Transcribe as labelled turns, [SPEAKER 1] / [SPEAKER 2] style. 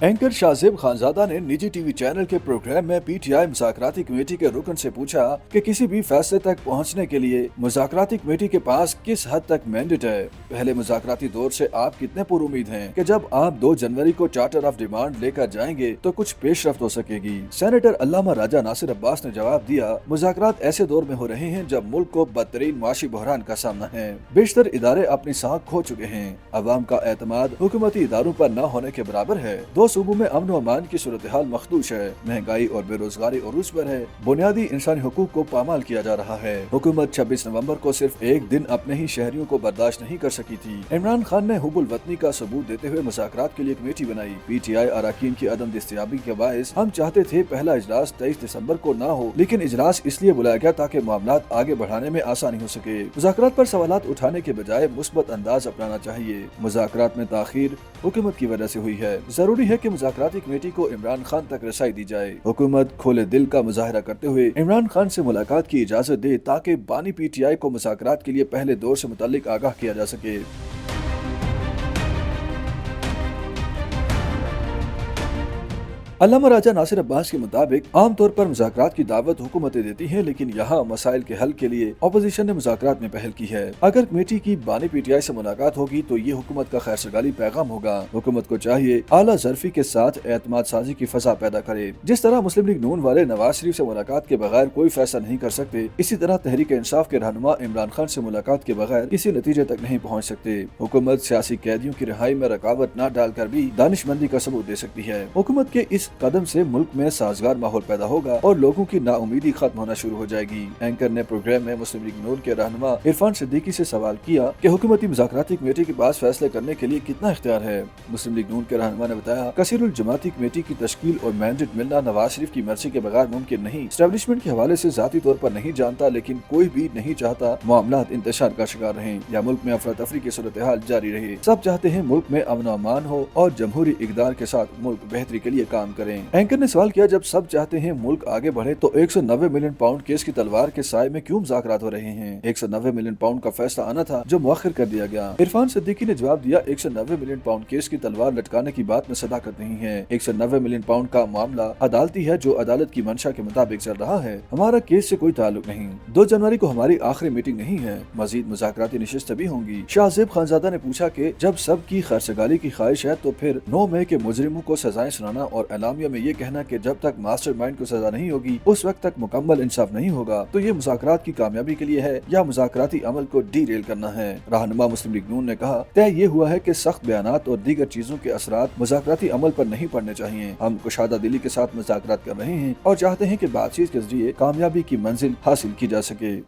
[SPEAKER 1] Anchor Shahzeb Khanzada نے نجی T V channel کے پروگرام میں پی ٹی آئی مذاکراتی کمیٹی کے رکن سے پوچھا کہ کسی بھی فیصلے تک پہنچنے کے لیے مذاکراتی کمیٹی کے پاس کس حد تک مینڈیٹ ہے۔ پہلے مذاکراتی دور سے آپ کتنے پر امید ہیں کہ جب آپ 2 جنوری کو چارٹر آف ڈیمانڈ لے کر جائیں گے تو کچھ پیش رفت ہو سکے گی؟ سینیٹر علامہ راجہ ناصر عباس نے جواب دیا، مذاکرات ایسے دور میں ہو رہے ہیں جب ملک کو بدترین معاشی بحران کا سامنا ہے۔ بیشتر ادارے اپنی ساکھ کھو چکے ہیں۔ عوام کا اعتماد حکومتی اداروں پر نہ ہونے کے برابر ہے۔ 2 صوبوں میں امن و امان کی صورتحال مخدوش ہے۔ مہنگائی اور بے روزگاری عروج پر ہے۔ بنیادی انسانی حقوق کو پامال کیا جا رہا ہے۔ حکومت 26 نومبر کو صرف ایک دن اپنے ہی شہریوں کو برداشت نہیں کر سکی تھی۔ عمران خان نے حب الوطنی کا ثبوت دیتے ہوئے مذاکرات کے لیے کمیٹی بنائی۔ پی ٹی آئی اراکین کی عدم دستیابی کے باعث ہم چاہتے تھے پہلا اجلاس 23 دسمبر کو نہ ہو، لیکن اجلاس اس لیے بلایا گیا تاکہ معاملات آگے بڑھانے میں آسانی ہو سکے۔ مذاکرات پر سوالات اٹھانے کے بجائے مثبت انداز اپنانا چاہیے۔ مذاکرات میں تاخیر حکومت کی وجہ سے ہوئی ہے۔ ضروری ہے کہ مذاکراتی کمیٹی کو عمران خان تک رسائی دی جائے۔ حکومت کھلے دل کا مظاہرہ کرتے ہوئے عمران خان سے ملاقات کی اجازت دے تاکہ بانی پی ٹی آئی کو مذاکرات کے لیے پہلے دور سے متعلق آگاہ کیا جا سکے۔ علامہ راجہ ناصر عباس کے مطابق عام طور پر مذاکرات کی دعوت حکومتیں دیتی ہیں، لیکن یہاں مسائل کے حل کے لیے اپوزیشن نے مذاکرات میں پہل کی ہے۔ اگر کمیٹی کی بانی پی ٹی آئی سے ملاقات ہوگی تو یہ حکومت کا خیر سگالی پیغام ہوگا۔ حکومت کو چاہیے اعلیٰ ظرفی کے ساتھ اعتماد سازی کی فضا پیدا کرے۔ جس طرح مسلم لیگ نون والے نواز شریف سے ملاقات کے بغیر کوئی فیصلہ نہیں کر سکتے، اسی طرح تحریک انصاف کے رہنما عمران خان سے ملاقات کے بغیر کسی نتیجے تک نہیں پہنچ سکتے۔ حکومت سیاسی قیدیوں کی رہائی میں رکاوٹ نہ ڈال کر بھی دانش مندی کا ثبوت دے سکتی ہے۔ حکومت کے اس قدم سے ملک میں سازگار ماحول پیدا ہوگا اور لوگوں کی نا امیدی ختم ہونا شروع ہو جائے گی۔ اینکر نے پروگرام میں مسلم لیگ نون کے رہنما عرفان صدیقی سے سوال کیا کہ حکومتی مذاکراتی کمیٹی کے پاس فیصلے کرنے کے لیے کتنا اختیار ہے۔ مسلم لیگ نون کے رہنما نے بتایا، کثیر الجماعتی کمیٹی کی تشکیل اور مینڈیٹ ملنا نواز شریف کی مرضی کے بغیر ممکن نہیں۔ اسٹیبلشمنٹ کے حوالے سے ذاتی طور پر نہیں جانتا، لیکن کوئی بھی نہیں چاہتا معاملات انتشار کا شکار رہیں یا ملک میں افراتفری کی صورتحال جاری رہے۔ سب چاہتے ہیں ملک میں امن و امان ہو اور جمہوری اقدار کے ساتھ ملک بہتری کے لیے کام کریں۔ اینکر نے سوال کیا، جب سب چاہتے ہیں ملک آگے بڑھے تو 190 ملین پاؤنڈ کیس کی تلوار کے سائے میں کیوں مذاکرات ہو رہے ہیں؟ 190 ملین پاؤنڈ کا فیصلہ آنا تھا جو مؤخر کر دیا گیا۔ عرفان صدیقی نے جواب دیا، 190 ملین پاؤنڈ کیس کی تلوار لٹکانے کی بات میں صداقت نہیں ہے۔ 190 ملین پاؤنڈ کا معاملہ عدالتی ہے جو عدالت کی منشا کے مطابق چل رہا ہے۔ ہمارا کیس سے کوئی تعلق نہیں۔ 2 جنوری کو ہماری آخری میٹنگ نہیں ہے، مزید مذاکراتی نشستیں بھی ہوں گی۔ شاہزیب خانزادہ نے پوچھا کہ جب سب کی خیرسگالی کی خواہش ہے تو پھر 9 مئی کے مجرموں کو سزائیں سنانا اور اعلامیہ میں یہ کہنا کہ جب تک ماسٹر مائنڈ کو سزا نہیں ہوگی اس وقت تک مکمل انصاف نہیں ہوگا، تو یہ مذاکرات کی کامیابی کے لیے ہے یا مذاکراتی عمل کو ڈی ریل کرنا ہے؟ رہنما مسلم لیگ نون نے کہا، طے یہ ہوا ہے کہ سخت بیانات اور دیگر چیزوں کے اثرات مذاکراتی عمل پر نہیں پڑنے چاہیے۔ ہم کشادہ دلی کے ساتھ مذاکرات کر رہے ہیں اور چاہتے ہیں کہ بات چیت کے ذریعے کامیابی کی منزل حاصل کی جا سکے۔